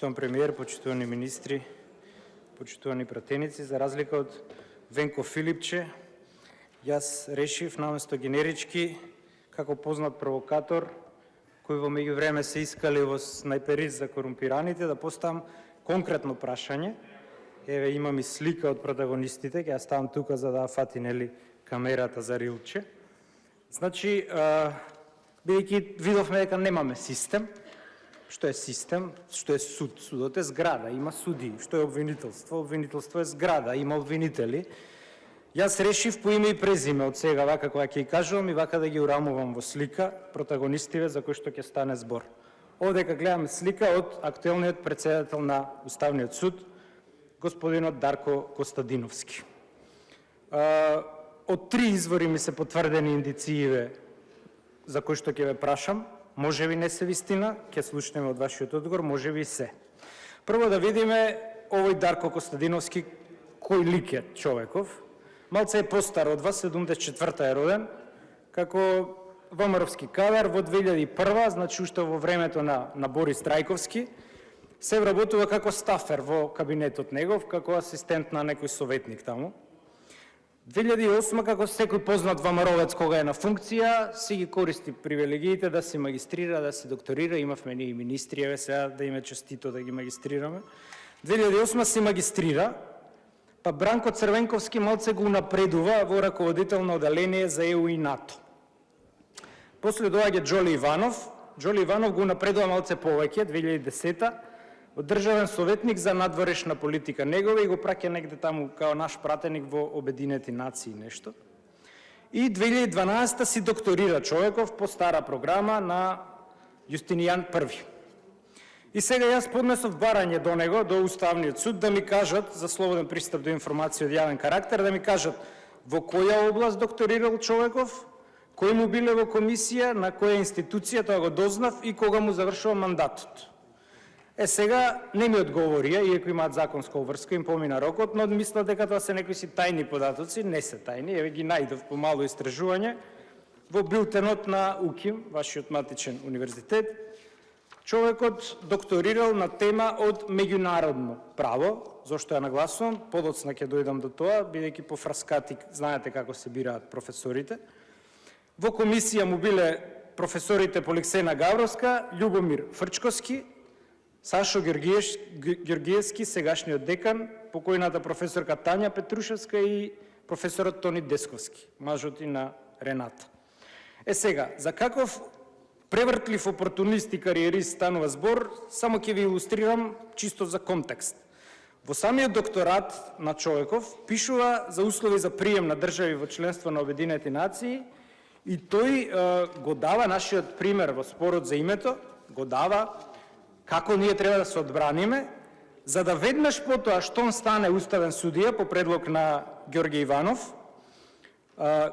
Почитуван премиер, почитувани министри, почитувани пратеници, за разлика од Венко Филипче, јас решив наместо генерички, како познат провокатор, кој во меѓувреме се искали во снайперист за корумпираните, да поставам конкретно прашање. Еве имам и слика од протагонистите, ќе ја ставам тука за да фати нели камерата за рилче. Значи, бидејќи видовме дека немаме систем. Што е систем? Што е суд? Судот е зграда, има суди. Што е обвинителство? Обвинителство е зграда, има обвинители. Јас решив по име и презиме од сега, вака која ќе кажувам и вака да ги урамувам во слика протагонистиве за кои што ќе стане збор. Овдека гледаме слика од актуелниот председател на Уставниот суд, господинот Дарко Костадиновски. Од 3 извори ми се потврдени индицииве за кои што ќе ве прашам. Може би не се вистина, ќе слушнеме од вашиот одговор, може би се. Прво да видиме овој Дарко Костадиновски, кој лик е човеков. Малце е постар од вас, 74-та е роден, како ВМРО-вски кадар во 2001, значи уште во времето на Борис Трајковски, се вработува како стафер во кабинетот негов, како асистент на некој советник таму. 2008, како секој познат ВМРО-вец кога е на функција, си ги користи привилегиите да се магистрира, да се докторира, имавме ние и министри, еве сега да им е честито да ги магистрираме. 2008 се магистрира, па Бранко Црвенковски малце го напредува во раководител на оделение за ЕУ и НАТО. После доаѓа Џоли Иванов. Џоли Иванов го напредува малце повеќе, 2010-та, од државен советник за надворешна политика негова и го праќа негде таму као наш пратеник во Обединети нации нешто. И 2012 си докторира човеков по стара програма на Јустинијан I. И сега јас поднесов барање до него, до Уставниот суд, да ми кажат, за слободен пристап до информација од јавен карактер, да ми кажат во која област докторирал човеков, кој му биле во комисија, на која институција, тоа го дознав и кога му завршува мандатот. Сега не ми одговорија, иако имаат законска обврска, им помина рокот, но мислат дека тоа се некои си тајни податоци, не се тајни, еве ги најдов по мало истражување во билтенот на УКИМ, вашиот матичен универзитет. Човекот докторирал на тема од меѓународно право, зошто ја нагласувам, подоцна ќе дојдам до тоа, бидејќи по фраскати знаете како се бираат професорите. Во комисија му биле професорите Поликсена Гавровска, Љубомир Фрчковски, Сашо Ѓоргиевски, сегашниот декан, покојната професорка Тања Петрушевска и професорот Тони Десковски, мажот и на Рената. Сега, за каков превртлив опортунист и кариерист станува збор, само ќе ви илустрирам чисто за контекст. Во самиот докторат на човеков пишува за услови за прием на држави во членство на Обединети нации и тој го дава нашиот пример во спорот за името, го дава како ние треба да се одбраниме, за да веднаш потоа штом стане уставен судија по предлог на Ѓорѓе Иванов,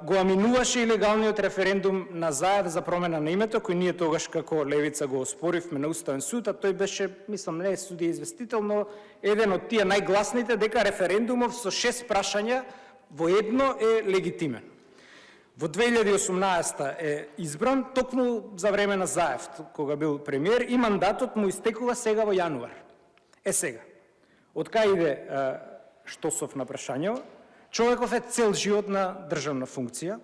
го аминуваше илегалниот референдум на Заев за промена на името, кој ние тогаш како левица го оспоривме на Уставен суд, а тој беше, мислам, не е судија известител, но еден од тие најгласните дека референдумов со 6 прашања во едно е легитимен. Во 2018 е избран токму за време на Заев, кога бил премиер, и мандатот му истекува сега во јануар. Сега, од кај иде Штосов на прашањето? Човеков е цел живот на државна функција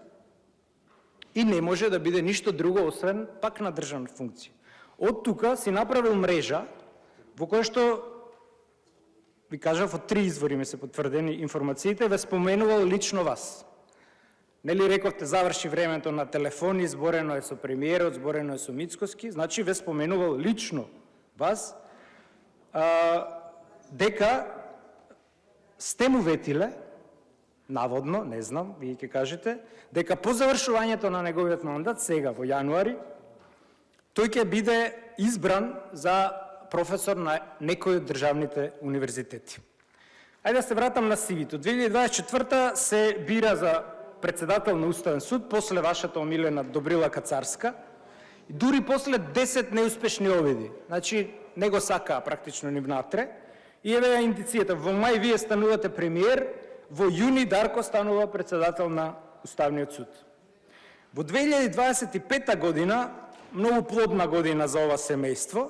и не може да биде ништо друго освен пак на државна функција. Од тука си направил мрежа во која што, ви кажав, од 3 извори ми се потврдени информациите, ве споменувал лично вас. Нели рековте, заврши времето на телефони, зборено е со премиерот, зборено е со Мицкоски, значи ве споменувал лично вас, дека сте му ветиле, наводно, не знам, вие ќе кажете, дека по завршувањето на неговиот мандат, сега во јануари, тој ќе биде избран за професор на некој од државните универзитети. Ајде да се вратам на CV-то. 2024 се бира за председател на Уставен суд, после вашата омилена Добрила Кацарска, и дури после 10 неуспешни обиди. Значи, не го сакаа практично ни внатре. И еве индицијата, во мај вие станувате премиер, во јуни Дарко станува председател на Уставниот суд. Во 2025 година, многу плодна година за ова семејство,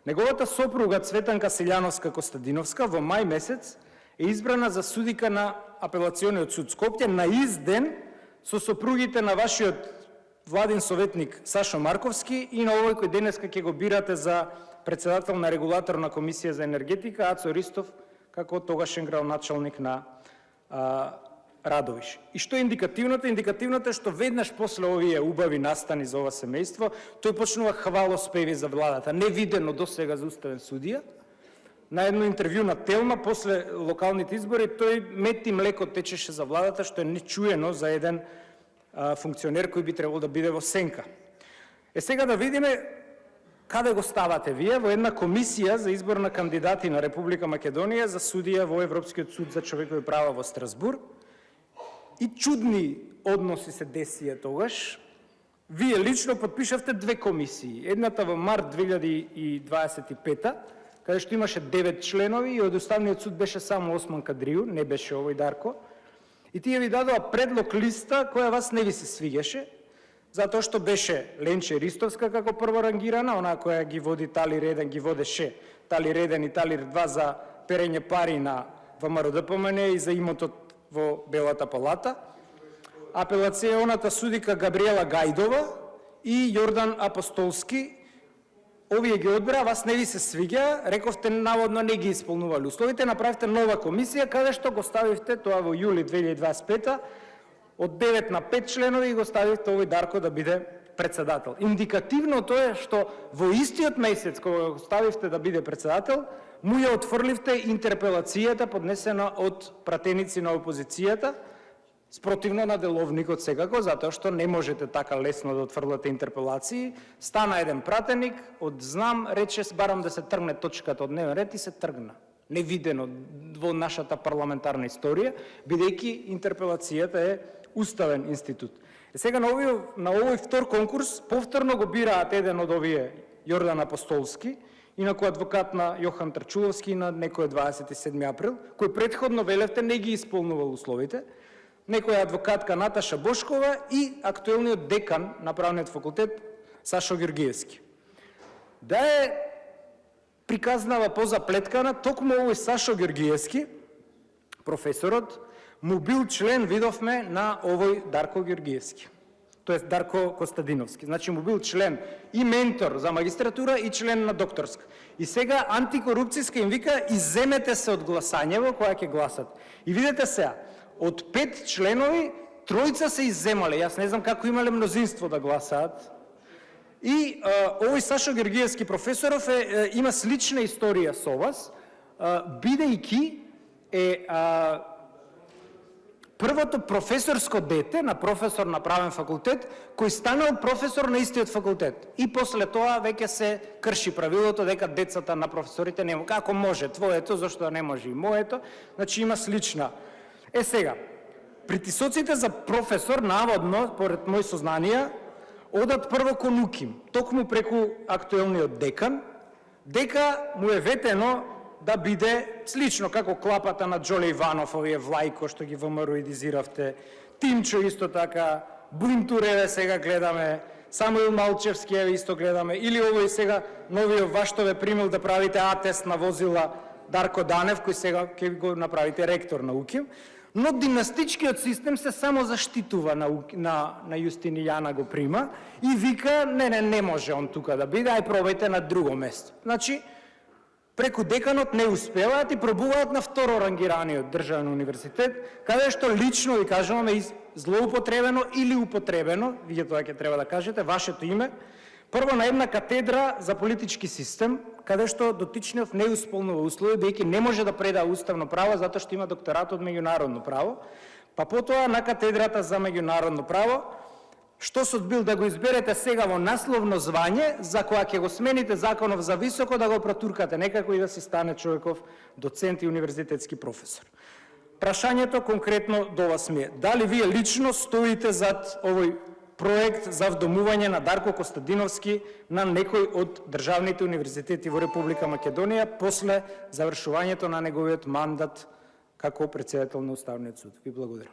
Неговата сопруга Цветанка Селјановска-Костадиновска во мај месец е избрана за судика на Апелациониот суд Скопје на ист ден со сопругите на вашиот владин советник Сашо Марковски и на овој кој денеска ќе го бирате за председател на регулаторна комисија за енергетика Ацо Ристов како тогашен градоначалник на Радовиш. И што е индикативното? Индикативното е што веднаш после овие убави настани за ова семејство, тој почнува хвалоспеви за владата, невидено досега за уставен судија. На едно интервју на Телма после локалните избори тој мет и млеко течеше за владата, што е нечуено за еден функционер кој би требало да биде во сенка. Сега да видиме каде го ставате вие во една комисија за избор на кандидати на Република Македонија за судија во Европскиот суд за човекови права во Страсбург. И чудни односи се десија тогаш. Вие лично подпишавте две комисии. Едната во март 2025, каде што имаше 9 членови и од Уставниот суд беше само Осман Кадрију, не беше овој Дарко. И тие ви дадоа предлог листа која вас не ви се свиѓаше, затоа што беше Ленче Ристовска како прворангирана, она која ги води Талир 1, ги водеше Талир 1 и Талир 2 за перење пари на ВМРО-ДПМН и за имотот во Белата палата, апелационата судика Габриела Гајдова и Јордан Апостолски. Овие ги одбра, вас не ви се свиѓа, рековте наводно не ги исполнували условите, направивте нова комисија, каде што го ставивте тоа во јули 2025 од 9 на 5 членови и го ставивте овој Дарко да биде председател. Индикативно тоа е што во истиот месец кога го ставивте да биде председател, му ја отфрливте интерпелацијата поднесена од пратеници на опозицијата, спротивно на деловникот секако, затоа што не можете така лесно да отфрлате интерпелации. Стана еден пратеник, од знам, рече, барам да се тргне точката од дневен ред и се тргна. Невидено во нашата парламентарна историја, бидејќи интерпелацијата е уставен институт. Сега на овој втор конкурс повторно го бираат еден од овие Јордан Апостолски, инаку адвокат на Јохан Трчуловски на некој 27 април, кој претходно велевте не ги исполнувал условите, некоја адвокатка Наташа Бошкова и актуелниот декан на правниот факултет Сашо Георгиевски. Да е приказнава позаплеткана, токму овој Сашо Георгиевски, професорот, му бил член, видовме, на овој Дарко Георгиевски. Тоест Дарко Костадиновски. Значи му бил член и ментор за магистратура и член на докторска. И сега антикорупцијска им вика изземете се од гласањево која ќе гласат. И видете сега, од 5 членови, 3 се изземале. Јас не знам како имале мнозинство да гласаат. И овој Сашо Георгиевски професоров има слична историја со вас, бидејќи е првото професорско дете на професор на правен факултет, кој станал професор на истиот факултет. И после тоа веќе се крши правилото дека децата на професорите не како може твоето, зашто да не може и моето. Значи има слична. Сега, притисоците за професор, наводно, поред мои сознанија, одат прво кон УКИМ, токму преку актуелниот декан, дека му е ветено да биде слично како клапата на Джоле Иванов, овие Влајко што ги ВМРО-идизиравте, Тимчо исто така, Бунтуреве сега гледаме, Самуил Малчевски исто гледаме, или овој сега новиот Ваштове примил да правите атест на возила Дарко Данев, кој сега ќе го направите ректор на УКИМ, но династичкиот систем се само заштитува на Јустинијана го прима и вика, не може он тука да биде, ај пробајте на друго место. Значи, преку деканот не успеваат и пробуваат на второ рангираниот државен универзитет, каде што лично ви кажуваме злоупотребено или употребено, вие тоа ќе треба да кажете, вашето име, прво на една катедра за политички систем, каде што дотичниот не исполнува услови, бидејќи не може да преда уставно право, затоа што има докторат од меѓународно право, па потоа на катедрата за меѓународно право, што се одбил да го изберете сега во насловно звање, за која ќе го смените законов за високо, да го протуркате некако и да си стане човеков доцент и универзитетски професор. Прашањето конкретно до вас ми е, дали вие лично стоите зад овој проект за вдомување на Дарко Костадиновски на некој од државните универзитети во Република Македонија после завршувањето на неговиот мандат како претседател на Уставниот суд? Ви благодарам.